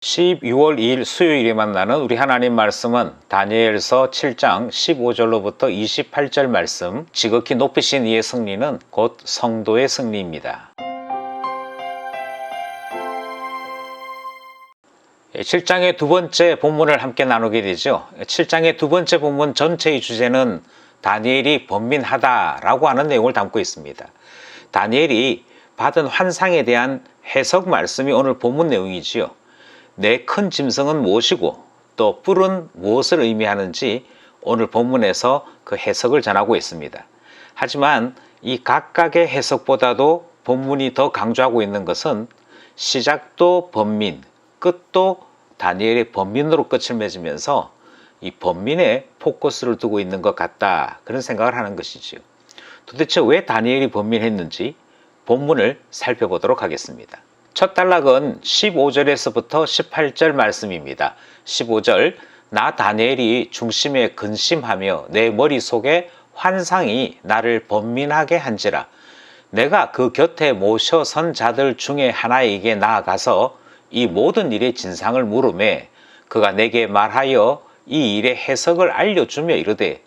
12월 2일 수요일에 만나는 우리 하나님 말씀은 다니엘서 7장 15절로부터 28절 말씀, 지극히 높으신 이의 승리는 곧 성도의 승리입니다. 7장의 두 번째 본문을 함께 나누게 되죠. 7장의 두 번째 본문 전체의 주제는 다니엘이 번민하다라고 하는 내용을 담고 있습니다. 다니엘이 받은 환상에 대한 해석 말씀이 오늘 본문 내용이지요. 내 큰 짐승은 무엇이고 또 뿔은 무엇을 의미하는지 오늘 본문에서 그 해석을 전하고 있습니다. 하지만 이 각각의 해석보다도 본문이 더 강조하고 있는 것은 시작도 번민, 끝도 다니엘의 번민으로 끝을 맺으면서 이 번민에 포커스를 두고 있는 것 같다, 그런 생각을 하는 것이지요. 도대체 왜 다니엘이 번민했는지 본문을 살펴보도록 하겠습니다. 첫 단락은 15절에서부터 18절 말씀입니다. 15절, 나 다니엘이 중심에 근심하며 내 머릿속에 환상이 나를 번민하게 한지라. 내가 그 곁에 모셔 선 자들 중에 하나에게 나아가서 이 모든 일의 진상을 물으매 그가 내게 말하여 이 일의 해석을 알려주며 이르되,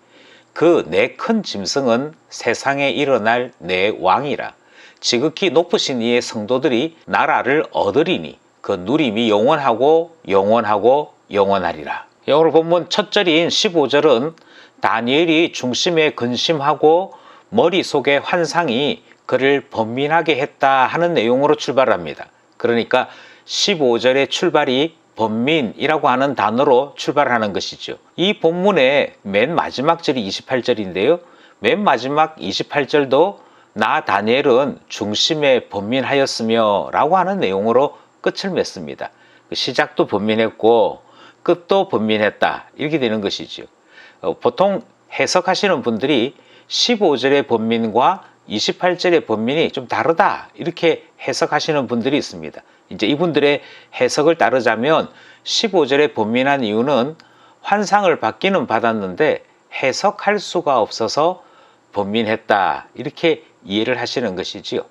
그 내 큰 짐승은 세상에 일어날 내 왕이라. 지극히 높으신 이의 성도들이 나라를 얻으리니 그 누림이 영원하고 영원하고 영원하리라. 오늘 본문 첫 절인 15절은 다니엘이 중심에 근심하고 머릿속의 환상이 그를 번민하게 했다 하는 내용으로 출발합니다. 그러니까 15절의 출발이 번민이라고 하는 단어로 출발하는 것이죠. 이 본문의 맨 마지막 절이 28절인데요. 맨 마지막 28절도 나 다니엘은 중심에 번민하였으며 라고 하는 내용으로 끝을 맺습니다. 시작도 번민했고 끝도 번민했다, 이렇게 되는 것이죠. 보통 해석하시는 분들이 15절의 번민과 28절의 번민이 좀 다르다, 이렇게 해석하시는 분들이 있습니다. 이제 이분들의 해석을 따르자면 15절에 번민한 이유는 환상을 받기는 받았는데 해석할 수가 없어서 번민했다, 이렇게 이해를 하시는 것이지요.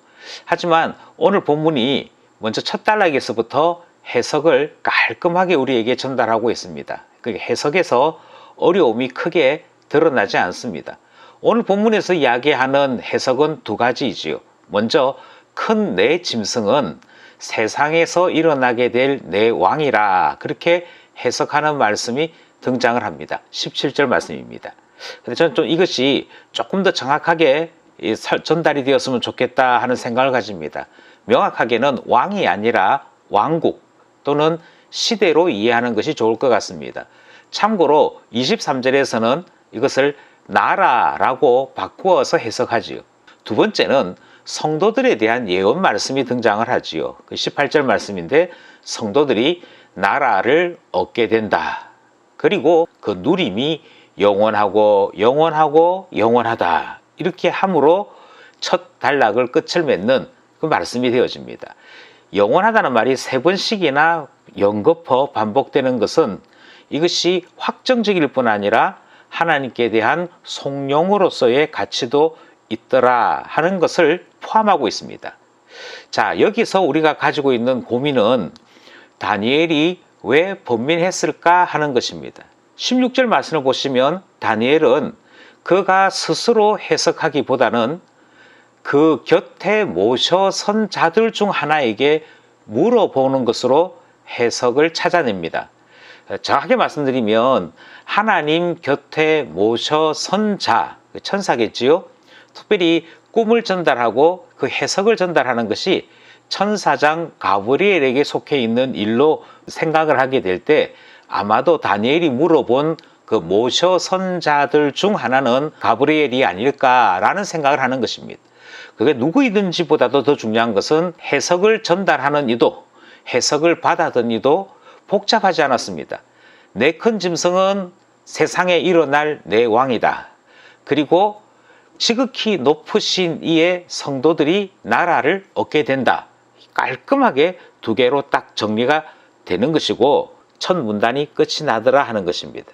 하지만 오늘 본문이 먼저 첫 단락에서부터 해석을 깔끔하게 우리에게 전달하고 있습니다. 그러니까 해석에서 어려움이 크게 드러나지 않습니다. 오늘 본문에서 이야기하는 해석은 두 가지이지요. 먼저 큰 내 짐승은 세상에서 일어나게 될 내 왕이라, 그렇게 해석하는 말씀이 등장을 합니다. 17절 말씀입니다. 근데 저는 좀 이것이 조금 더 정확하게 전달이 되었으면 좋겠다 하는 생각을 가집니다. 명확하게는 왕이 아니라 왕국 또는 시대로 이해하는 것이 좋을 것 같습니다. 참고로 23절에서는 이것을 나라라고 바꾸어서 해석하지요. 두 번째는 성도들에 대한 예언 말씀이 등장을 하지요. 그 18절 말씀인데, 성도들이 나라를 얻게 된다. 그리고 그 누림이 영원하고 영원하고 영원하다, 이렇게 함으로 첫 단락을 끝을 맺는 그 말씀이 되어집니다. 영원하다는 말이 세 번씩이나 연거푸 반복되는 것은 이것이 확정적일 뿐 아니라 하나님께 대한 속령으로서의 가치도 있더라 하는 것을 포함하고 있습니다. 자, 여기서 우리가 가지고 있는 고민은 다니엘이 왜 번민했을까 하는 것입니다. 16절 말씀을 보시면 다니엘은 그가 스스로 해석하기보다는 그 곁에 모셔 선 자들 중 하나에게 물어보는 것으로 해석을 찾아냅니다. 정확하게 말씀드리면 하나님 곁에 모셔 선 자, 천사겠지요. 특별히 꿈을 전달하고 그 해석을 전달하는 것이 천사장 가브리엘에게 속해 있는 일로 생각을 하게 될 때, 아마도 다니엘이 물어본 그 모셔 선 자들 중 하나는 가브리엘이 아닐까라는 생각을 하는 것입니다. 그게 누구이든지 보다도 더 중요한 것은 해석을 전달하는 이도, 해석을 받아든 이도 복잡하지 않았습니다. 내 큰 짐승은 세상에 일어날 내 왕이다. 그리고 지극히 높으신 이의 성도들이 나라를 얻게 된다. 깔끔하게 두 개로 딱 정리가 되는 것이고 첫 문단이 끝이 나더라 하는 것입니다.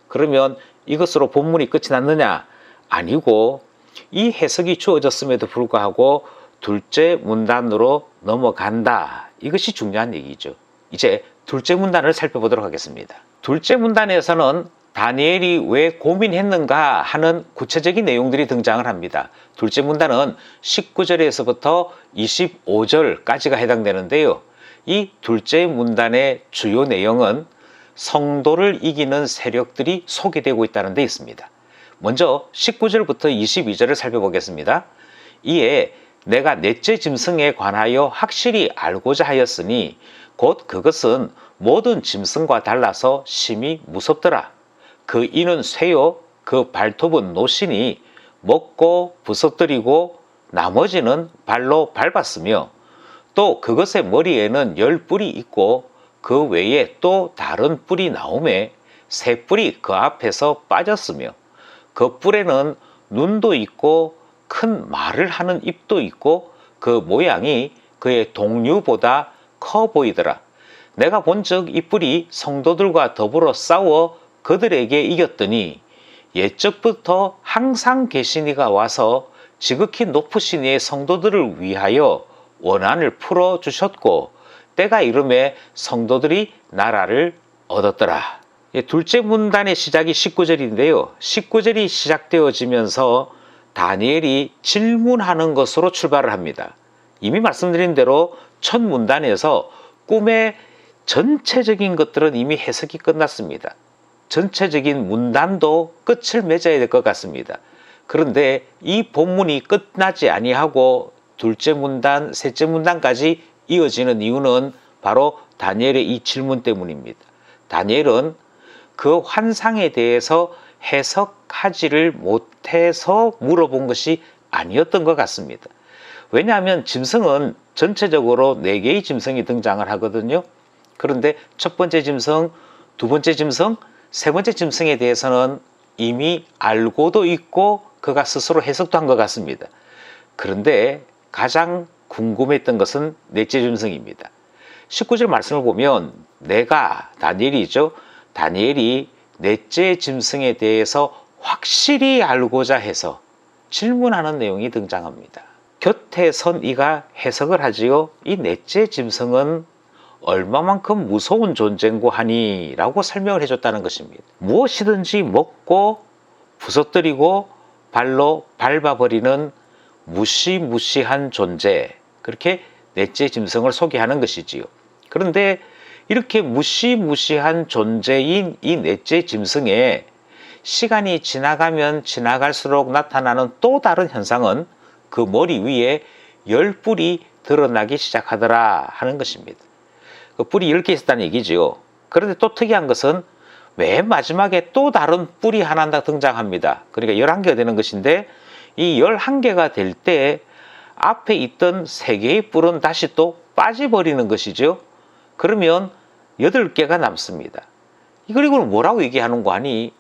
그러면 이것으로 본문이 끝이 났느냐? 아니고 이 해석이 주어졌음에도 불구하고 둘째 문단으로 넘어간다. 이것이 중요한 얘기죠. 이제 둘째 문단을 살펴보도록 하겠습니다. 둘째 문단에서는 다니엘이 왜 고민했는가 하는 구체적인 내용들이 등장을 합니다. 둘째 문단은 19절에서부터 25절까지가 해당되는데요. 이 둘째 문단의 주요 내용은 성도를 이기는 세력들이 소개되고 있다는 데 있습니다. 먼저 19절부터 22절을 살펴보겠습니다. 이에 내가 넷째 짐승에 관하여 확실히 알고자 하였으니 곧 그것은 모든 짐승과 달라서 심히 무섭더라. 그 이는 쇠요 그 발톱은 노시니 먹고 부서뜨리고 나머지는 발로 밟았으며 또 그것의 머리에는 10뿔이 있고 그 외에 또 다른 뿔이 나오매 새 뿔이 그 앞에서 빠졌으며 그 뿔에는 눈도 있고 큰 말을 하는 입도 있고 그 모양이 그의 동류보다 커 보이더라. 내가 본즉 이 뿔이 성도들과 더불어 싸워 그들에게 이겼더니 옛적부터 항상 계시니가 와서 지극히 높으신 이의 성도들을 위하여 원한을 풀어주셨고 때가 이름에 성도들이 나라를 얻었더라. 둘째 문단의 시작이 19절인데요. 19절이 시작되어지면서 다니엘이 질문하는 것으로 출발을 합니다. 이미 말씀드린 대로 첫 문단에서 꿈의 전체적인 것들은 이미 해석이 끝났습니다. 전체적인 문단도 끝을 맺어야 될 것 같습니다. 그런데 이 본문이 끝나지 아니하고 둘째 문단, 셋째 문단까지 이어지는 이유는 바로 다니엘의 이 질문 때문입니다. 다니엘은 그 환상에 대해서 해석하지를 못해서 물어본 것이 아니었던 것 같습니다. 왜냐하면 짐승은 전체적으로 4개의 짐승이 등장을 하거든요. 그런데 첫 번째 짐승, 두 번째 짐승, 세 번째 짐승에 대해서는 이미 알고도 있고 그가 스스로 해석도 한 것 같습니다. 그런데 가장 궁금했던 것은 넷째 짐승입니다. 19절 말씀을 보면 내가 다니엘이죠. 다니엘이 넷째 짐승에 대해서 확실히 알고자 해서 질문하는 내용이 등장합니다. 곁에 선 이가 해석을 하지요. 이 넷째 짐승은 얼마만큼 무서운 존재인고 하니 라고 설명을 해줬다는 것입니다. 무엇이든지 먹고 부서뜨리고 발로 밟아버리는 무시무시한 존재, 그렇게 넷째 짐승을 소개하는 것이지요. 그런데 이렇게 무시무시한 존재인 이 넷째 짐승에 시간이 지나가면 지나갈수록 나타나는 또 다른 현상은 그 머리 위에 10뿔이 드러나기 시작하더라 하는 것입니다. 그 뿔이 10개 있었다는 얘기지요. 그런데 또 특이한 것은 맨 마지막에 또 다른 뿔이 하나 등장합니다. 그러니까 11개가 되는 것인데 이 11개가 될 때 앞에 있던 3개의 뿔은 다시 또 빠져버리는 것이죠. 그러면 8개가 남습니다. 그리고 뭐라고 얘기하는 거 아니?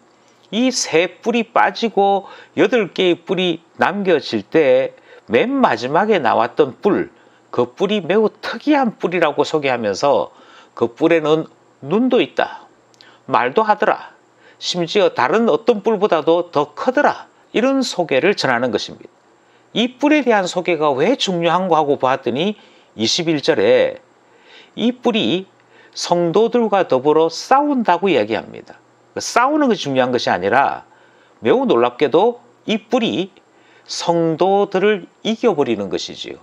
이 3뿔이 빠지고 8개의 뿔이 남겨질 때 맨 마지막에 나왔던 뿔, 그 뿔이 매우 특이한 뿔이라고 소개하면서 그 뿔에는 눈도 있다, 말도 하더라, 심지어 다른 어떤 뿔보다도 더 크더라, 이런 소개를 전하는 것입니다. 이 뿔에 대한 소개가 왜 중요한가 하고 봤더니 21절에 이 뿔이 성도들과 더불어 싸운다고 이야기합니다. 싸우는 것이 중요한 것이 아니라 매우 놀랍게도 이 뿔이 성도들을 이겨버리는 것이지요.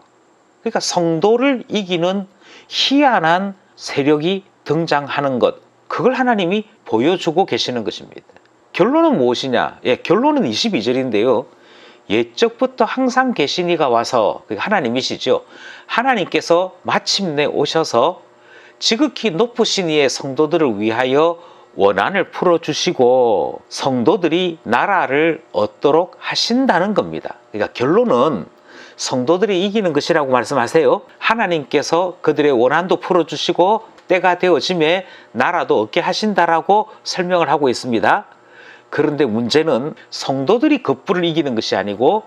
그러니까 성도를 이기는 희한한 세력이 등장하는 것, 그걸 하나님이 보여주고 계시는 것입니다. 결론은 무엇이냐? 결론은 22절인데요. 옛적부터 항상 계신 이가 와서, 하나님이시죠. 하나님께서 마침내 오셔서 지극히 높으신 이의 성도들을 위하여 원한을 풀어주시고 성도들이 나라를 얻도록 하신다는 겁니다. 그러니까 결론은 성도들이 이기는 것이라고 말씀하세요. 하나님께서 그들의 원한도 풀어주시고 때가 되어짐에 나라도 얻게 하신다라고 설명을 하고 있습니다. 그런데 문제는 성도들이 그 뿔을 이기는 것이 아니고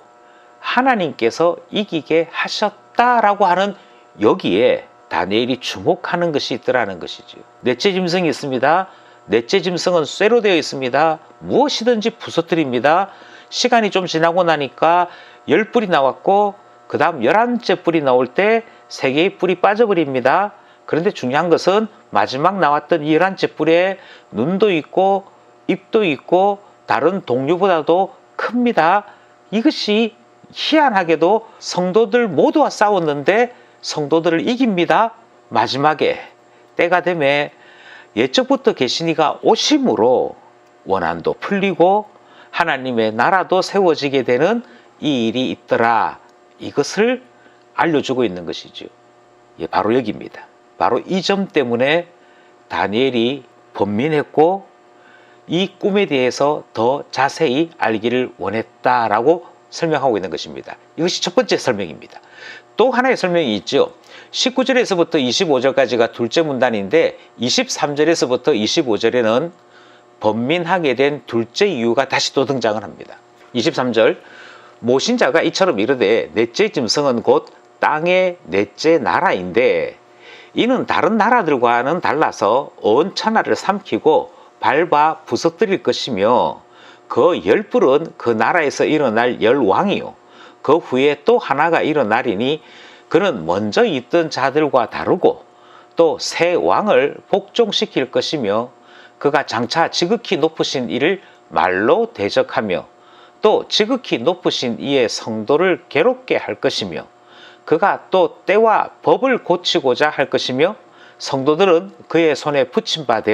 하나님께서 이기게 하셨다라고 하는 여기에 다니엘이 주목하는 것이 있더라는 것이죠. 넷째 짐승이 있습니다. 넷째 짐승은 쇠로 되어 있습니다. 무엇이든지 부서뜨립니다. 시간이 좀 지나고 나니까 10뿔이 나왔고 그 다음 11째 뿔이 나올 때 3개의 뿔이 빠져버립니다. 그런데 중요한 것은 마지막 나왔던 이 11째 뿔에 눈도 있고 입도 있고 다른 동류보다도 큽니다. 이것이 희한하게도 성도들 모두와 싸웠는데 성도들을 이깁니다. 마지막에 때가 되매 예적부터 계시니가 오심으로 원한도 풀리고 하나님의 나라도 세워지게 되는 이 일이 있더라. 이것을 알려주고 있는 것이죠. 예, 바로 여기입니다. 바로 이 점 때문에 다니엘이 번민했고 이 꿈에 대해서 더 자세히 알기를 원했다라고 설명하고 있는 것입니다. 이것이 첫 번째 설명입니다. 또 하나의 설명이 있죠. 19절에서부터 25절까지가 둘째 문단인데 23절에서부터 25절에는 번민하게 된 둘째 이유가 다시 또 등장을 합니다. 23절 모신자가 이처럼 이르되 넷째 짐승은 곧 땅의 넷째 나라인데 이는 다른 나라들과는 달라서 온 천하를 삼키고 밟아 부서뜨릴 것이며 그 열불은 그 나라에서 일어날 열왕이요 그 후에 또 하나가 일어나리니 그는 먼저 있던 자들과 다르고 또 새 왕을 복종시킬 것이며 그가 장차 지극히 높으신 이를 말로 대적하며 또 지극히 높으신 이의 성도를 괴롭게 할 것이며 그가 또 때와 법을 고치고자 할 것이며 성도들은 그의 손에 붙임받아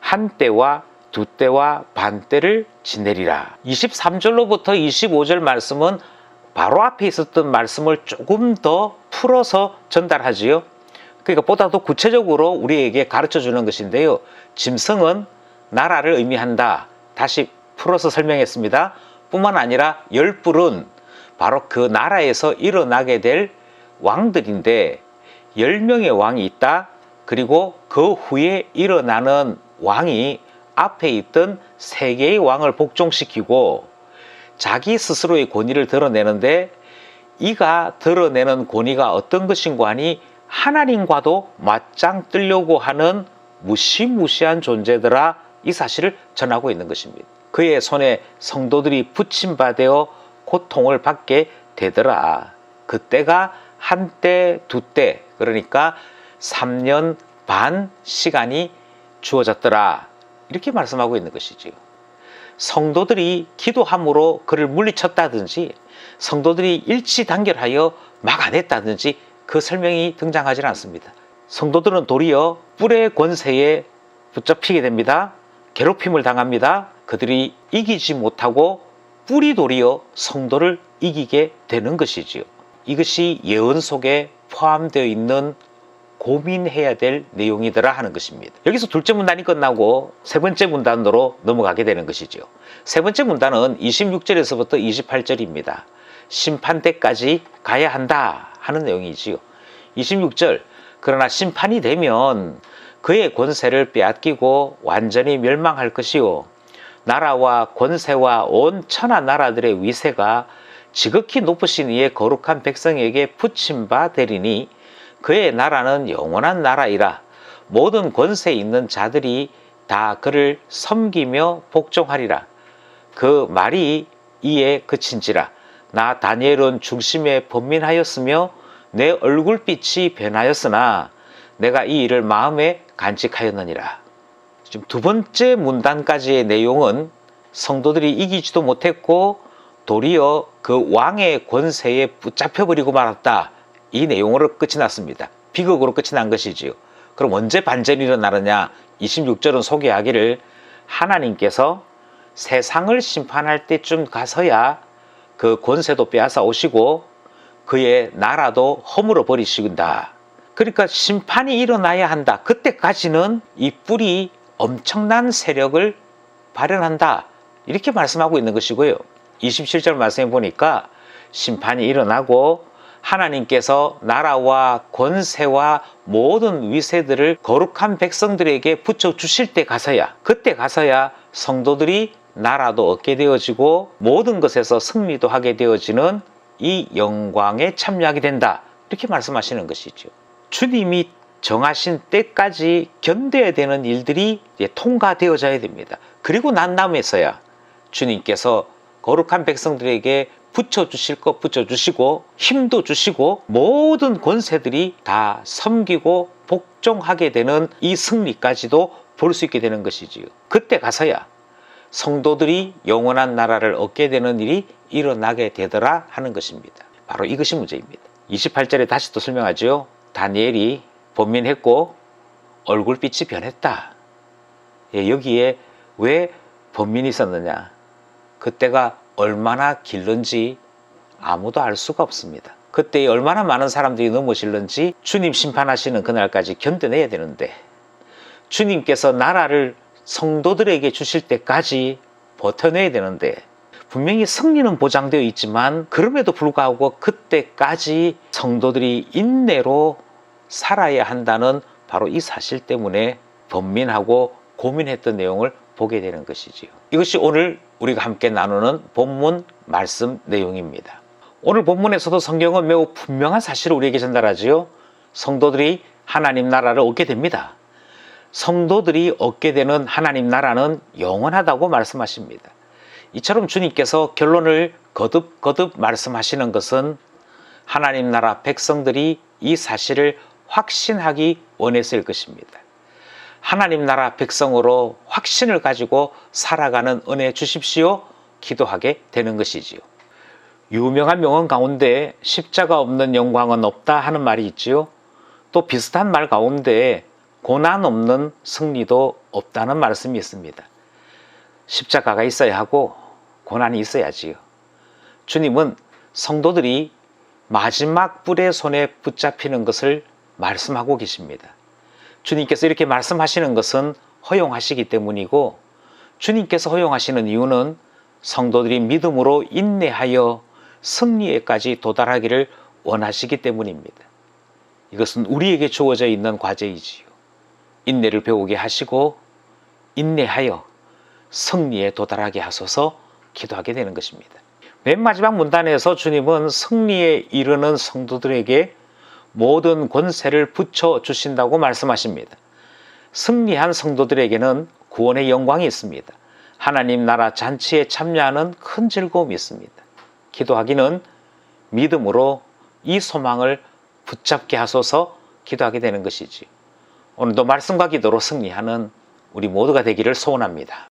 한 때와 두 때와 반 때를 지내리라. 23절로부터 25절 말씀은 바로 앞에 있었던 말씀을 조금 더 풀어서 전달하지요. 그러니까 보다 더 구체적으로 우리에게 가르쳐 주는 것인데요. 짐승은 나라를 의미한다. 다시 풀어서 설명했습니다. 뿐만 아니라 열불은 바로 그 나라에서 일어나게 될 왕들인데 10명의 왕이 있다. 그리고 그 후에 일어나는 왕이 앞에 있던 3개의 왕을 복종시키고 자기 스스로의 권위를 드러내는데 이가 드러내는 권위가 어떤 것인가 하니 하나님과도 맞짱 뜨려고 하는 무시무시한 존재더라. 이 사실을 전하고 있는 것입니다. 그의 손에 성도들이 붙임받아 고통을 받게 되더라. 그때가 한 때, 두 때, 그러니까 3년 반 시간이 주어졌더라. 이렇게 말씀하고 있는 것이지요. 성도들이 기도함으로 그를 물리쳤다든지 성도들이 일치단결하여 막아냈다든지 그 설명이 등장하지 않습니다. 성도들은 도리어 뿔의 권세에 붙잡히게 됩니다. 괴롭힘을 당합니다. 그들이 이기지 못하고 뿔이 도리어 성도를 이기게 되는 것이지요. 이것이 예언 속에 포함되어 있는 고민해야 될 내용이더라 하는 것입니다. 여기서 둘째 문단이 끝나고 세 번째 문단으로 넘어가게 되는 것이죠. 세 번째 문단은 26절에서부터 28절입니다. 심판 때까지 가야 한다 하는 내용이지요. 26절 그러나 심판이 되면 그의 권세를 빼앗기고 완전히 멸망할 것이요 나라와 권세와 온 천하 나라들의 위세가 지극히 높으신 이의 거룩한 백성에게 붙임바 되리니 그의 나라는 영원한 나라이라 모든 권세 있는 자들이 다 그를 섬기며 복종하리라. 그 말이 이에 그친지라. 나 다니엘은 중심에 번민하였으며 내 얼굴빛이 변하였으나 내가 이 일을 마음에 간직하였느니라. 지금 두 번째 문단까지의 내용은 성도들이 이기지도 못했고 도리어 그 왕의 권세에 붙잡혀버리고 말았다. 이 내용으로 끝이 났습니다. 비극으로 끝이 난 것이지요. 그럼 언제 반전이 일어나느냐? 26절은 소개하기를 하나님께서 세상을 심판할 때쯤 가서야 그 권세도 빼앗아 오시고 그의 나라도 허물어 버리신다. 그러니까 심판이 일어나야 한다. 그때까지는 이 뿔이 엄청난 세력을 발현한다. 이렇게 말씀하고 있는 것이고요. 27절 말씀해 보니까 심판이 일어나고 하나님께서 나라와 권세와 모든 위세들을 거룩한 백성들에게 붙여주실 때 가서야, 그때 가서야 성도들이 나라도 얻게 되어지고 모든 것에서 승리도 하게 되어지는 이 영광에 참여하게 된다. 이렇게 말씀하시는 것이죠. 주님이 정하신 때까지 견뎌야 되는 일들이 통과되어져야 됩니다. 그리고 난 다음에서야 주님께서 거룩한 백성들에게 붙여주실 것 붙여주시고 힘도 주시고 모든 권세들이 다 섬기고 복종하게 되는 이 승리까지도 볼 수 있게 되는 것이지요. 그때 가서야 성도들이 영원한 나라를 얻게 되는 일이 일어나게 되더라 하는 것입니다. 바로 이것이 문제입니다. 28절에 다시 또 설명하죠. 다니엘이 번민했고 얼굴빛이 변했다. 여기에 왜 번민이 있었느냐? 그때가 얼마나 길는지 아무도 알 수가 없습니다. 그때 얼마나 많은 사람들이 넘어질는지 주님 심판하시는 그날까지 견뎌내야 되는데, 주님께서 나라를 성도들에게 주실 때까지 버텨내야 되는데, 분명히 승리는 보장되어 있지만 그럼에도 불구하고 그때까지 성도들이 인내로 살아야 한다는 바로 이 사실 때문에 번민하고 고민했던 내용을 보게 되는 것이지요. 이것이 오늘 우리가 함께 나누는 본문 말씀 내용입니다. 오늘 본문에서도 성경은 매우 분명한 사실을 우리에게 전달하지요. 성도들이 하나님 나라를 얻게 됩니다. 성도들이 얻게 되는 하나님 나라는 영원하다고 말씀하십니다. 이처럼 주님께서 결론을 거듭 말씀하시는 것은 하나님 나라 백성들이 이 사실을 확신하기 원해서일 것입니다. 하나님 나라 백성으로 확신을 가지고 살아가는 은혜 주십시오 기도하게 되는 것이지요. 유명한 명언 가운데 십자가 없는 영광은 없다 하는 말이 있지요. 또 비슷한 말 가운데 고난 없는 승리도 없다는 말씀이 있습니다. 십자가가 있어야 하고 고난이 있어야지요. 주님은 성도들이 마지막 뿔의 손에 붙잡히는 것을 말씀하고 계십니다. 주님께서 이렇게 말씀하시는 것은 허용하시기 때문이고, 주님께서 허용하시는 이유는 성도들이 믿음으로 인내하여 승리에까지 도달하기를 원하시기 때문입니다. 이것은 우리에게 주어져 있는 과제이지요. 인내를 배우게 하시고 인내하여 승리에 도달하게 하소서 기도하게 되는 것입니다. 맨 마지막 문단에서 주님은 승리에 이르는 성도들에게 모든 권세를 붙여주신다고 말씀하십니다. 승리한 성도들에게는 구원의 영광이 있습니다. 하나님 나라 잔치에 참여하는 큰 즐거움이 있습니다. 기도하기는 믿음으로 이 소망을 붙잡게 하소서 기도하게 되는 것이지. 오늘도 말씀과 기도로 승리하는 우리 모두가 되기를 소원합니다.